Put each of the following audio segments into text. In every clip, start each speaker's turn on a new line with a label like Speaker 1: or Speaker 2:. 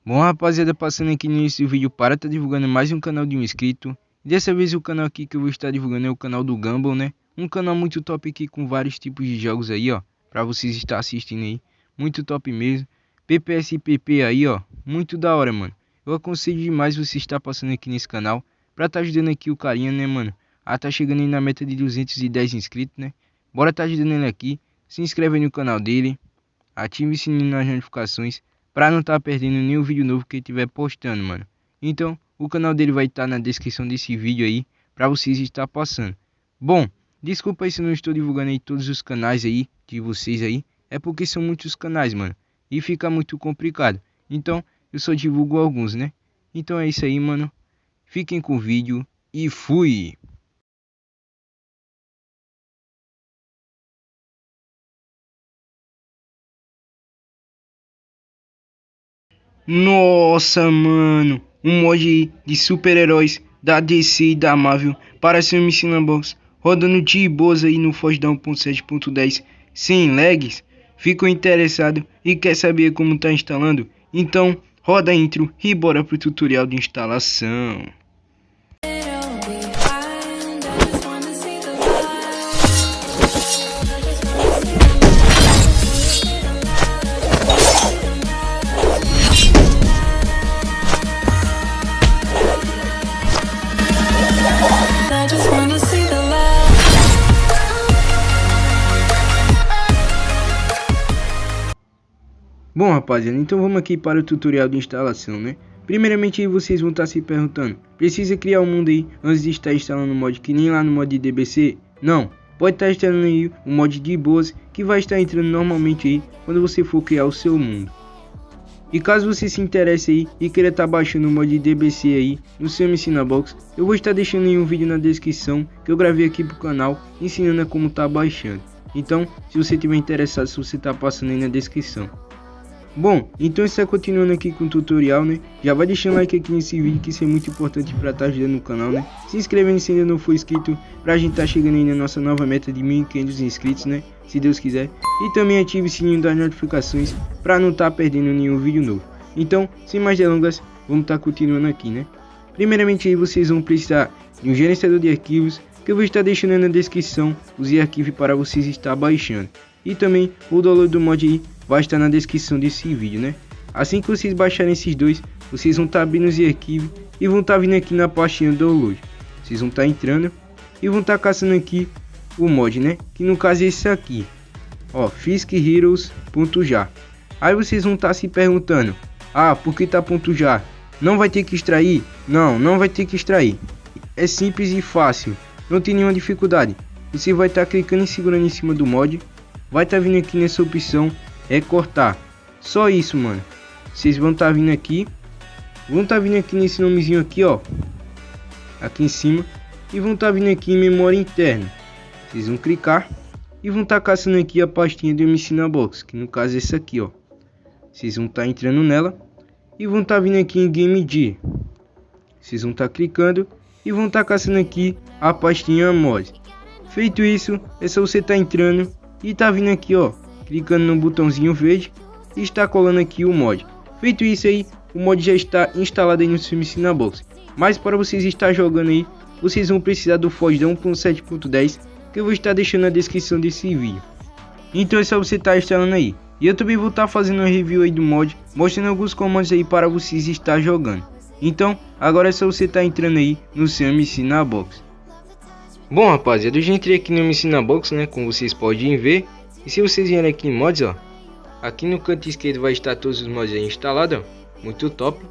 Speaker 1: Bom, rapaziada, passando aqui no início do vídeo para estar divulgando mais um canal de um inscrito. Dessa vez o canal aqui que eu vou estar divulgando é o canal do Gumball, né? Um canal muito top aqui com vários tipos de jogos aí, ó, para vocês estar assistindo aí. Muito top mesmo. PPSPP aí, ó, muito da hora, mano. Eu aconselho demais você estar passando aqui nesse canal para estar ajudando aqui o carinha, né, mano? Tá chegando aí na meta de 210 inscritos, né? Bora estar ajudando ele aqui. Se inscreve aí no canal dele. Ative o sininho nas notificações para não estar perdendo nenhum vídeo novo que ele estiver postando, mano. Então, o canal dele vai estar na descrição desse vídeo aí, para vocês estar passando. Bom, desculpa aí se eu não estou divulgando aí todos os canais aí, de vocês aí. É porque são muitos canais, mano. E fica muito complicado. Então, eu só divulgo alguns, né? Então é isso aí, mano. Fiquem com o vídeo e fui! Nossa, mano, um mod de super-heróis da DC e da Marvel para seu MC Box, rodando de boas aí no Forge da 1.7.10 sem lags. Ficou interessado e quer saber como tá instalando? Então roda a intro e bora pro tutorial de instalação. Bom, rapaziada, então vamos aqui para o tutorial de instalação, né? Primeiramente aí vocês vão estar se perguntando, precisa criar um mundo aí antes de estar instalando o mod que nem lá no mod de DBC? Não, pode estar instalando aí o mod de boas que vai estar entrando normalmente aí quando você for criar o seu mundo. E caso você se interesse aí e queira estar baixando o mod de DBC aí no seu MC Box, eu vou estar deixando aí um vídeo na descrição que eu gravei aqui pro canal ensinando a como tá baixando. Então, se você tiver interessado, se você tá passando aí na descrição. Bom, então está continuando aqui com o tutorial, né? Já vai deixando like aqui nesse vídeo, que isso é muito importante para estar ajudando o canal, né? Se inscrevendo se ainda não for inscrito, pra gente estar chegando aí na nossa nova meta de 1.500 inscritos, né? Se Deus quiser. E também ative o sininho das notificações para não estar perdendo nenhum vídeo novo. Então, sem mais delongas, vamos estar continuando aqui, né? Primeiramente aí vocês vão precisar de um gerenciador de arquivos, que eu vou estar deixando aí na descrição os arquivos para vocês estar baixando. E também o download do mod aí vai estar na descrição desse vídeo, né? Assim que vocês baixarem esses dois, vocês vão estar abrindo os arquivos e vão estar vindo aqui na pastinha do download. Vocês vão estar entrando e vão estar caçando aqui o mod, né? Que no caso é esse aqui, ó, fiskheroes.jar. Aí vocês vão estar se perguntando, por que tá .jar? Não vai ter que extrair? Não, não vai ter que extrair. É simples e fácil, não tem nenhuma dificuldade. Você vai estar clicando e segurando em cima do mod, vai estar vindo aqui nessa opção recortar. Só isso, mano. Vocês vão estar vindo aqui, nesse nomezinho aqui, ó, aqui em cima, e vão estar vindo aqui em memória interna. Vocês vão clicar e vão estar caçando aqui a pastinha do MC Box, que no caso é essa aqui, ó. Vocês vão estar entrando nela e vão estar vindo aqui em Game Gear. Vocês vão estar clicando e vão estar caçando aqui a pastinha mod. Feito isso, é só você estar entrando e tá vindo aqui, ó, clicando no botãozinho verde e está colando aqui o mod. Feito isso aí, o mod já está instalado aí no seu MC Box. Mas para vocês estar jogando aí, vocês vão precisar do Forge da 1.7.10, que eu vou estar deixando na descrição desse vídeo. Então é só você estar instalando aí. E eu também vou estar fazendo uma review aí do mod, mostrando alguns comandos aí para vocês estar jogando. Então, agora é só você estar entrando aí no seu MC Box. Bom, rapaziada, eu já entrei aqui no MC Box, né, como vocês podem ver. E se vocês vierem aqui em mods, ó, aqui no canto esquerdo vai estar todos os mods aí instalados, ó, muito top.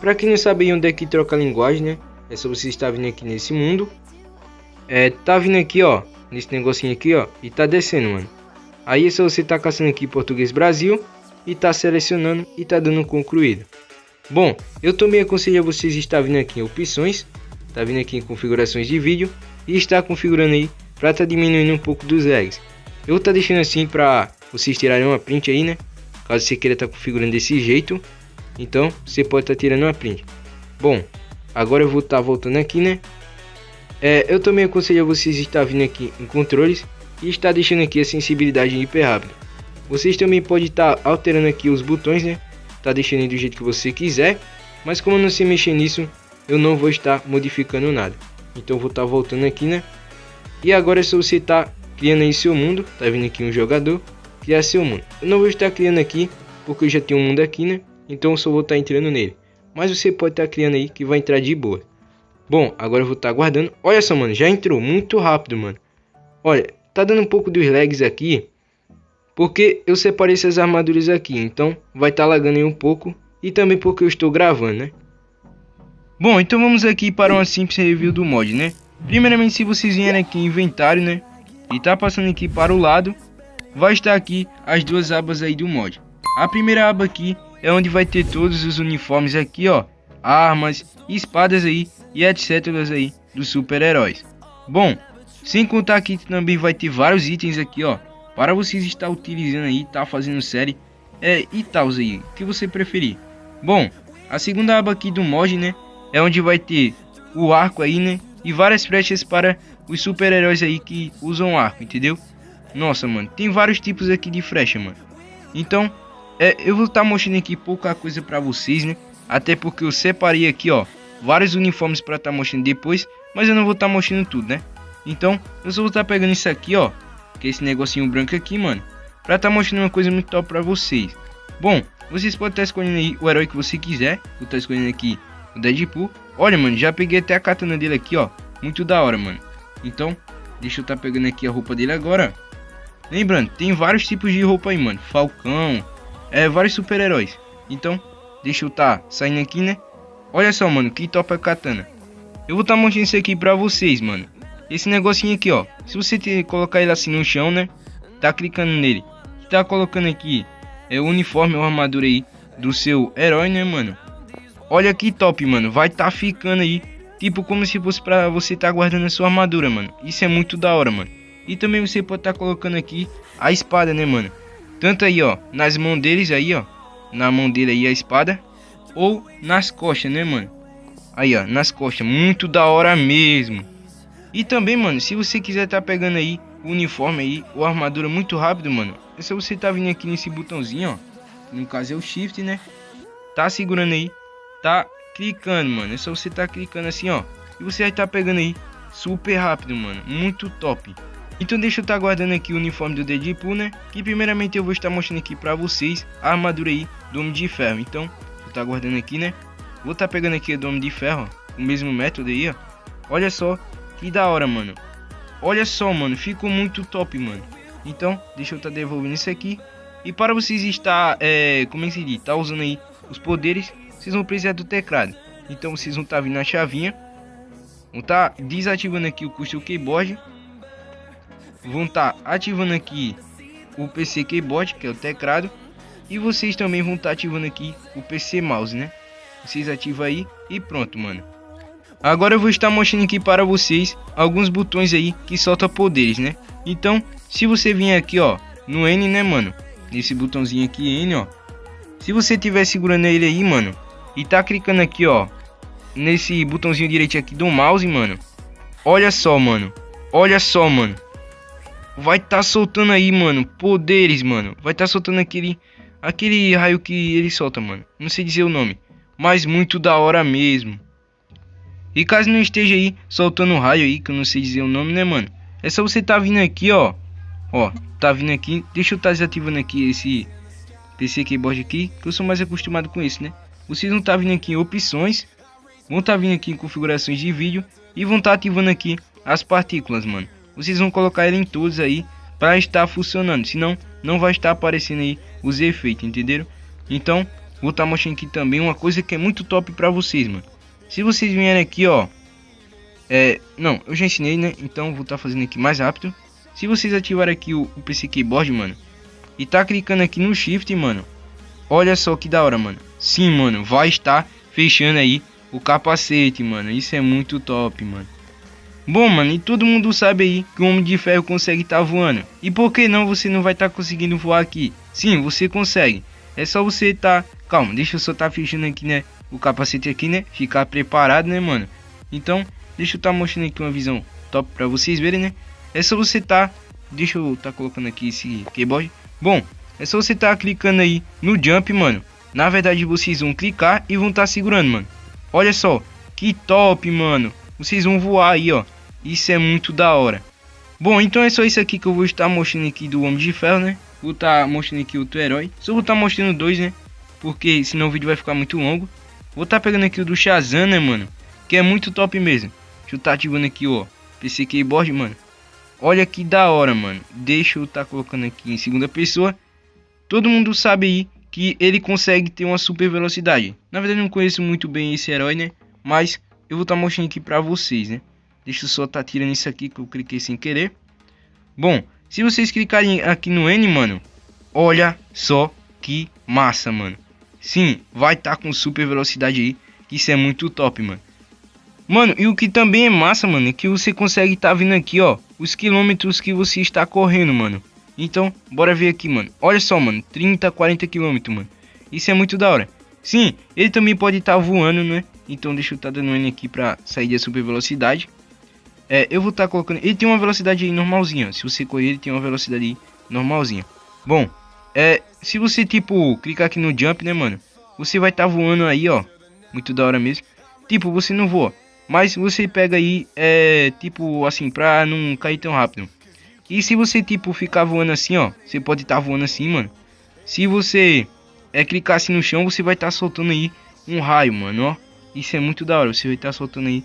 Speaker 1: Pra quem não sabe onde é que troca a linguagem, né, é só você estar vindo aqui nesse mundo. Tá vindo aqui, ó, nesse negocinho aqui, ó, e tá descendo, mano. Aí é só você tá caçando aqui Português Brasil e tá selecionando e tá dando concluído. Bom, eu também aconselho a vocês estar vindo aqui em opções, tá vindo aqui em configurações de vídeo e está configurando aí para tá diminuindo um pouco dos lags. Eu vou estar deixando assim para vocês tirarem uma print aí, né? Caso você queira estar configurando desse jeito, então você pode estar tirando uma print. Bom, agora eu vou estar voltando aqui, né? Eu também aconselho a vocês estar vindo aqui em controles e estar deixando aqui a sensibilidade hiper rápida. Vocês também podem estar alterando aqui os botões, né? tá deixando aí do jeito que você quiser. Mas como eu não sei mexer nisso, eu não vou estar modificando nada. Então eu vou estar voltando aqui, né? E agora é só você tá criando aí seu mundo. Tá vendo aqui um jogador, criar seu mundo. Eu não vou estar criando aqui, porque eu já tenho um mundo aqui, né? Então eu só vou estar entrando nele. Mas você pode estar criando aí, que vai entrar de boa. Bom, agora eu vou estar aguardando. Olha só, mano, já entrou muito rápido, mano. Olha, tá dando um pouco dos lags aqui, porque eu separei essas armaduras aqui. Então vai estar lagando aí um pouco. E também porque eu estou gravando, né? Bom, então vamos aqui para uma simples review do mod, né? Primeiramente, se vocês vierem aqui em inventário, né? E tá passando aqui para o lado, vai estar aqui as duas abas aí do mod. A primeira aba aqui é onde vai ter todos os uniformes aqui, ó. Armas, espadas aí e etc aí dos super-heróis. Bom, sem contar aqui também vai ter vários itens aqui, ó. Para vocês estar utilizando aí, tá fazendo série e tal aí, o que você preferir. Bom, a segunda aba aqui do mod, né? É onde vai ter o arco aí, né? E várias flechas para os super-heróis aí que usam arco, entendeu? Nossa, mano, tem vários tipos aqui de flecha, mano. Então, eu vou estar mostrando aqui pouca coisa para vocês, né? Até porque eu separei aqui, ó, vários uniformes para estar mostrando depois. Mas eu não vou estar mostrando tudo, né? Então, eu só vou estar pegando isso aqui, ó. Que é esse negocinho branco aqui, mano. Pra estar mostrando uma coisa muito top para vocês. Bom, vocês podem estar escolhendo aí o herói que você quiser. Vou estar escolhendo aqui o Deadpool. Olha, mano, já peguei até a katana dele aqui, ó. Muito da hora, mano. Então, deixa eu estar pegando aqui a roupa dele agora. Lembrando, tem vários tipos de roupa aí, mano. Falcão, vários super-heróis. Então, deixa eu estar saindo aqui, né? Olha só, mano, que top a katana. Eu vou estar mostrando isso aqui pra vocês, mano. Esse negocinho aqui, ó. Se você colocar ele assim no chão, né? Tá clicando nele. Tá colocando aqui o uniforme ou armadura aí do seu herói, né, mano? Olha que top, mano. Vai tá ficando aí tipo como se fosse pra você tá guardando a sua armadura, mano. Isso é muito da hora, mano. E também você pode tá colocando aqui a espada, né, mano? Tanto aí, ó, nas mãos deles aí, ó. Na mão dele aí a espada. Ou nas costas, né, mano? Aí, ó, nas costas. Muito da hora mesmo. E também, mano, se você quiser tá pegando aí o uniforme aí, ou a armadura muito rápido, mano, é só você tá vindo aqui nesse botãozinho, ó. No caso é o Shift, né? Tá segurando aí, tá clicando, mano. É só você tá clicando assim, ó. E você vai tá pegando aí super rápido, mano. Muito top. Então deixa eu tá guardando aqui o uniforme do Deadpool, né? Que primeiramente eu vou estar mostrando aqui pra vocês a armadura aí do Homem de Ferro. Então, eu tá guardando aqui, né? Vou tá pegando aqui a do Homem de Ferro, ó. O mesmo método aí, ó. Olha só que da hora, mano. Olha só, mano, ficou muito top, mano. Então, deixa eu tá devolvendo isso aqui. E para vocês estar, como é que se diz? Tá usando aí os poderes, vocês vão precisar do teclado. Então vocês vão tá vindo na chavinha. Vão tá desativando aqui o Custom Keyboard. Vão tá ativando aqui o PC Keyboard, que é o teclado. E vocês também vão tá ativando aqui o PC Mouse, né? Vocês ativam aí e pronto, mano. Agora eu vou estar mostrando aqui para vocês alguns botões aí que soltam poderes, né? Então, se você vier aqui, ó, no N, né, mano? Nesse botãozinho aqui, N, ó. Se você estiver segurando ele aí, mano, e tá clicando aqui, ó, nesse botãozinho direito aqui do mouse, mano. Olha só, mano. Olha só, mano. Vai tá soltando aí, mano, poderes, mano. Vai tá soltando aquele raio que ele solta, mano. Não sei dizer o nome, mas muito da hora mesmo. E caso não esteja aí soltando raio aí, que eu não sei dizer o nome, né, mano? É só você tá vindo aqui, ó. Ó, tá vindo aqui. Deixa eu tá desativando aqui esse PC Keyboard aqui, que eu sou mais acostumado com esse, né? Vocês vão tá vindo aqui em opções. Vão tá vindo aqui em configurações de vídeo. E vão tá ativando aqui as partículas, mano. Vocês vão colocar ele em todos aí para estar funcionando. Senão, não vai estar aparecendo aí os efeitos, entenderam? Então, vou tá mostrando aqui também uma coisa que é muito top pra vocês, mano. Se vocês vierem aqui, ó, não, eu já ensinei, né? Então vou estar fazendo aqui mais rápido. Se vocês ativarem aqui o PC Keyboard, mano, e tá clicando aqui no Shift, mano, olha só que da hora, mano. Sim, mano, vai estar fechando aí o capacete, mano. Isso é muito top, mano. Bom, mano, e todo mundo sabe aí que o Homem de Ferro consegue estar voando. E por que não você não vai estar conseguindo voar aqui? Sim, você consegue. É só você tá... Calma, deixa eu só tá fechando aqui, né? O capacete aqui, né? Ficar preparado, né, mano? Então, deixa eu tá mostrando aqui uma visão top pra vocês verem, né? É só você tá... Deixa eu tá colocando aqui esse keyboard. Bom, é só você tá clicando aí no jump, mano. Na verdade, vocês vão clicar e vão estar segurando, mano. Olha só, que top, mano. Vocês vão voar aí, ó. Isso é muito da hora. Bom, então é só isso aqui que eu vou estar mostrando aqui do Homem de Ferro, né? Vou estar mostrando aqui outro herói. Só vou estar mostrando dois, né? Porque senão o vídeo vai ficar muito longo. Vou estar pegando aqui o do Shazam, né, mano? Que é muito top mesmo. Deixa eu estar ativando aqui, ó. PC Keyboard, mano. Olha que da hora, mano. Deixa eu estar colocando aqui em segunda pessoa. Todo mundo sabe aí que ele consegue ter uma super velocidade. Na verdade, eu não conheço muito bem esse herói, né? Mas eu vou estar mostrando aqui pra vocês, né? Deixa eu só estar tirando isso aqui que eu cliquei sem querer. Bom, se vocês clicarem aqui no N, mano, olha só que massa, mano. Sim, vai estar com super velocidade aí. Isso é muito top, mano. Mano, e o que também é massa, mano, é que você consegue estar vendo aqui, ó, os quilômetros que você está correndo, mano. Então, bora ver aqui, mano. Olha só, mano, 30, 40 quilômetros, mano. Isso é muito da hora. Sim, ele também pode estar voando, né? Então deixa eu estar dando N aqui pra sair da super velocidade. Eu vou estar colocando... Ele tem uma velocidade aí normalzinha. Se você correr, ele tem uma velocidade aí normalzinha. Bom, se você, tipo, clicar aqui no jump, né, mano? Você vai estar voando aí, ó. Muito da hora mesmo. Tipo, você não voa. Mas você pega aí, tipo, assim, pra não cair tão rápido. E se você, tipo, ficar voando assim, ó. Você pode estar voando assim, mano. Se você clicar assim no chão, você vai estar soltando aí um raio, mano, ó. Isso é muito da hora. Você vai estar soltando aí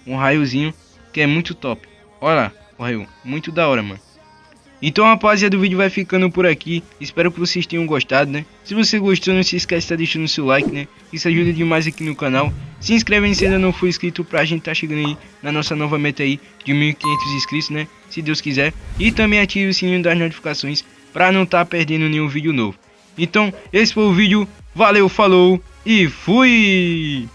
Speaker 1: um raiozinho, que é muito top. Olha lá, o raio. Muito da hora, mano. Então, rapaziada, o vídeo vai ficando por aqui. Espero que vocês tenham gostado, né? Se você gostou, não se esquece de estar deixando o seu like, né? Isso ajuda demais aqui no canal. Se inscreve aí se ainda não for inscrito, pra gente tá chegando aí na nossa nova meta aí de 1.500 inscritos, né? Se Deus quiser. E também ative o sininho das notificações pra não tá perdendo nenhum vídeo novo. Então, esse foi o vídeo. Valeu, falou e fui!